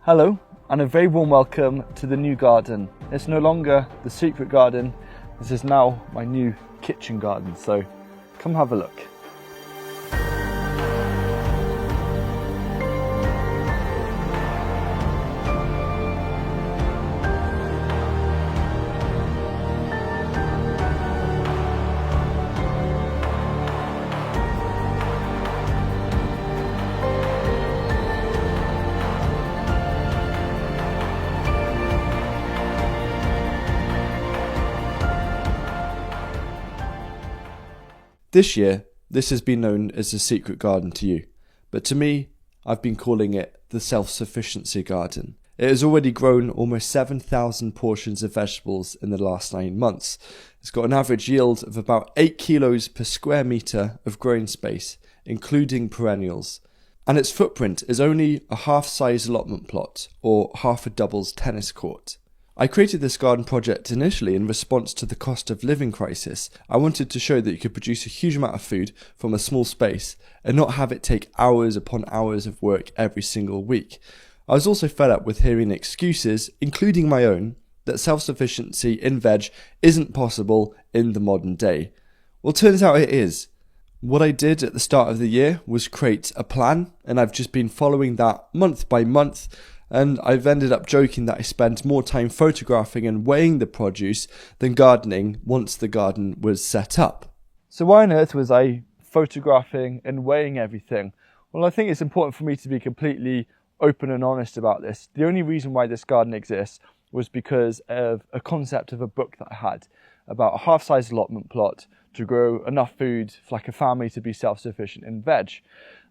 Hello, and a very warm welcome to the new garden. It's no longer the secret garden, this is now my new kitchen garden, so come have a look. This year, this has been known as the secret garden to you, but to me, I've been calling it the self-sufficiency garden. It has already grown almost 7,000 portions of vegetables in the last 9 months. It's got an average yield of about 8 kilos per square metre of growing space, including perennials. And its footprint is only a half-size allotment plot, or half a doubles tennis court. I created this garden project initially in response to the cost of living crisis. I wanted to show that you could produce a huge amount of food from a small space and not have it take hours upon hours of work every single week. I was also fed up with hearing excuses, including my own, that self-sufficiency in veg isn't possible in the modern day. Well, turns out it is. What I did at the start of the year was create a plan, and I've just been following that month by month. And I've ended up joking that I spent more time photographing and weighing the produce than gardening once the garden was set up. So why on earth was I photographing and weighing everything? Well, I think it's important for me to be completely open and honest about this. The only reason why this garden exists was because of a concept of a book that I had about a half-size allotment plot to grow enough food for like a family to be self-sufficient in veg.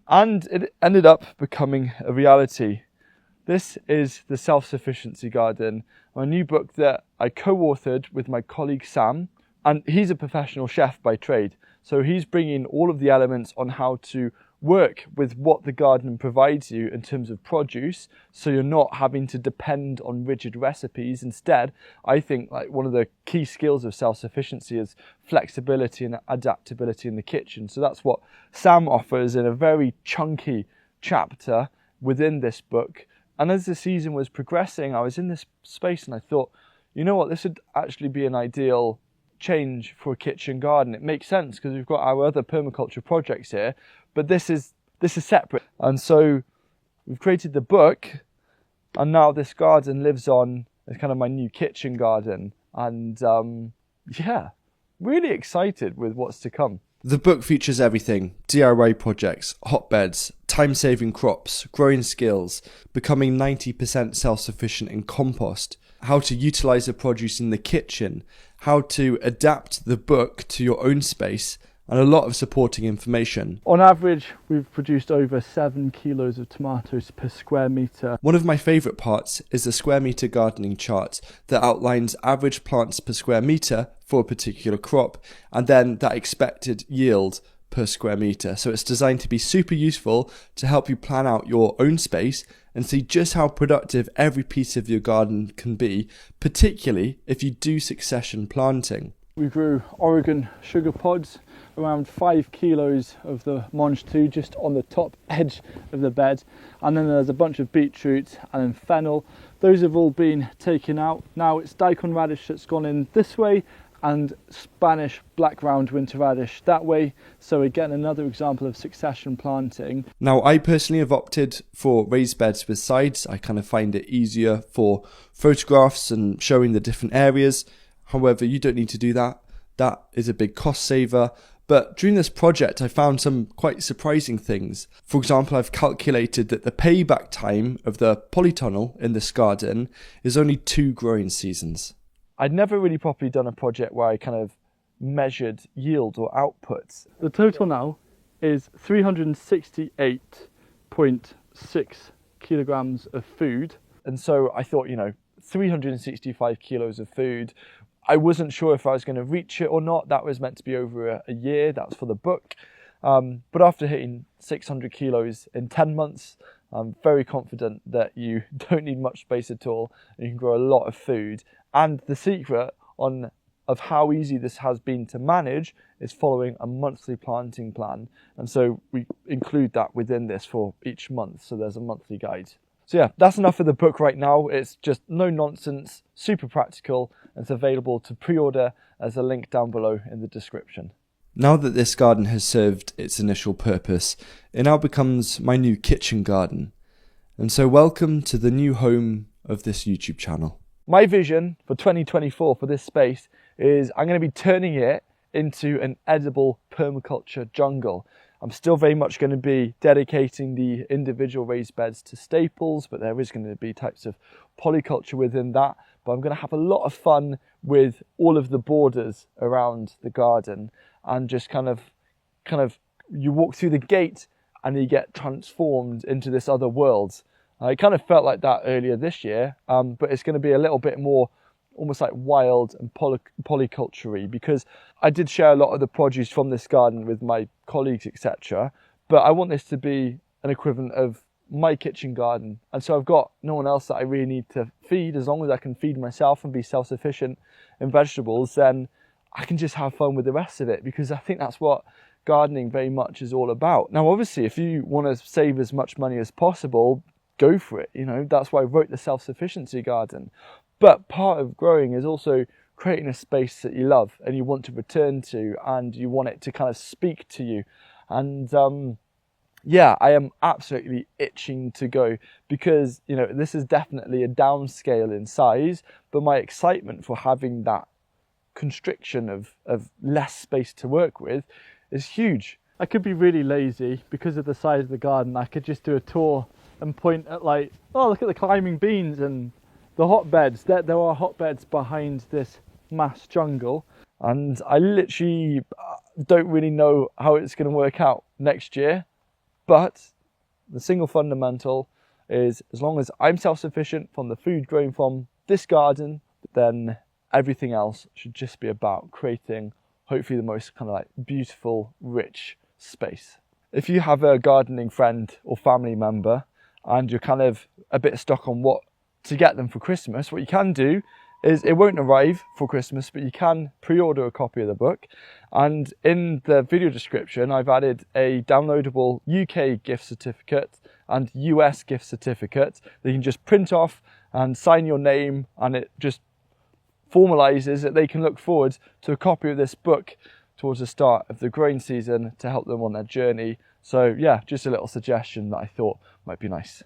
And it ended up becoming a reality. This is the Self-Sufficiency Garden, my new book that I co-authored with my colleague Sam, and he's a professional chef by trade, so he's bringing all of the elements on how to work with what the garden provides you in terms of produce, so you're not having to depend on rigid recipes. Instead, I think like one of the key skills of self-sufficiency is flexibility and adaptability in the kitchen. So that's what Sam offers in a very chunky chapter within this book. And as the season was progressing, I was in this space and I thought, you know what, this would actually be an ideal change for a kitchen garden. It makes sense because we've got our other permaculture projects here, but this is separate. And so we've created the book, and now this garden lives on as kind of my new kitchen garden. And yeah, really excited with what's to come. The book features everything: DIY projects, hotbeds, time-saving crops, growing skills, becoming 90% self-sufficient in compost, how to utilize the produce in the kitchen, how to adapt the book to your own space, and a lot of supporting information. On average, we've produced over 7 kilos of tomatoes per square metre. One of my favourite parts is the square metre gardening chart that outlines average plants per square metre for a particular crop, and then that expected yield per square metre. So it's designed to be super useful to help you plan out your own space and see just how productive every piece of your garden can be, particularly if you do succession planting. We grew Oregon sugar pods, around 5 kilos of the Monge 2 just on the top edge of the bed, and then there's a bunch of beetroot and then fennel. Those have all been taken out. Now it's daikon radish that's gone in this way and Spanish black round winter radish that way. So again, another example of succession planting. Now I personally have opted for raised beds with sides. I kind of find it easier for photographs and showing the different areas. However, you don't need to do that. That is a big cost saver. But during this project, I found some quite surprising things. For example, I've calculated that the payback time of the polytunnel in this garden is only 2 growing seasons. I'd never really properly done a project where I kind of measured yield or outputs. The total now is 368.6 kilograms of food. And so I thought, 365 kilos of food. I wasn't sure if I was going to reach it or not. That was meant to be over a year. That was for the book. But after hitting 600 kilos in 10 months, I'm very confident that you don't need much space at all and you can grow a lot of food. And the secret of how easy this has been to manage is following a monthly planting plan. And so we include that within this for each month. So there's a monthly guide So yeah, that's enough of the book right now. It's just no nonsense, super practical, and it's available to pre-order as a link down below in the description. Now that this garden has served its initial purpose, it now becomes my new kitchen garden. And so welcome to the new home of this YouTube channel. My vision for 2024 for this space is I'm going to be turning it into an edible permaculture jungle. I'm still very much going to be dedicating the individual raised beds to staples, but there is going to be types of polyculture within that. But I'm going to have a lot of fun with all of the borders around the garden, and just kind of you walk through the gate and you get transformed into this other world. It kind of felt like that earlier this year, but it's going to be a little bit more almost like wild and polyculture-y, because I did share a lot of the produce from this garden with my colleagues, etc. But I want this to be an equivalent of my kitchen garden. And so I've got no one else that I really need to feed. As long as I can feed myself and be self-sufficient in vegetables, then I can just have fun with the rest of it, because I think that's what gardening very much is all about. Now, obviously, if you want to save as much money as possible, go for it. You know, that's why I wrote the self-sufficiency garden. But part of growing is also creating a space that you love and you want to return to, and you want it to kind of speak to you. And yeah, I am absolutely itching to go, because, you know, this is definitely a downscale in size, but my excitement for having that constriction of less space to work with is huge. I could be really lazy because of the size of the garden. I could just do a tour and point at, like, oh, look at the climbing beans and the hotbeds. There are hotbeds behind this mass jungle, and I literally don't really know how it's going to work out next year. But the single fundamental is, as long as I'm self-sufficient from the food grown from this garden, then everything else should just be about creating hopefully the most kind of like beautiful, rich space. If you have a gardening friend or family member and you're kind of a bit stuck on what to get them for Christmas, what you can do is, it won't arrive for Christmas, but you can pre-order a copy of the book. And in the video description, I've added a downloadable UK gift certificate and US gift certificate that you can just print off and sign your name, and it just formalizes that they can look forward to a copy of this book towards the start of the growing season to help them on their journey. So yeah, just a little suggestion that I thought might be nice.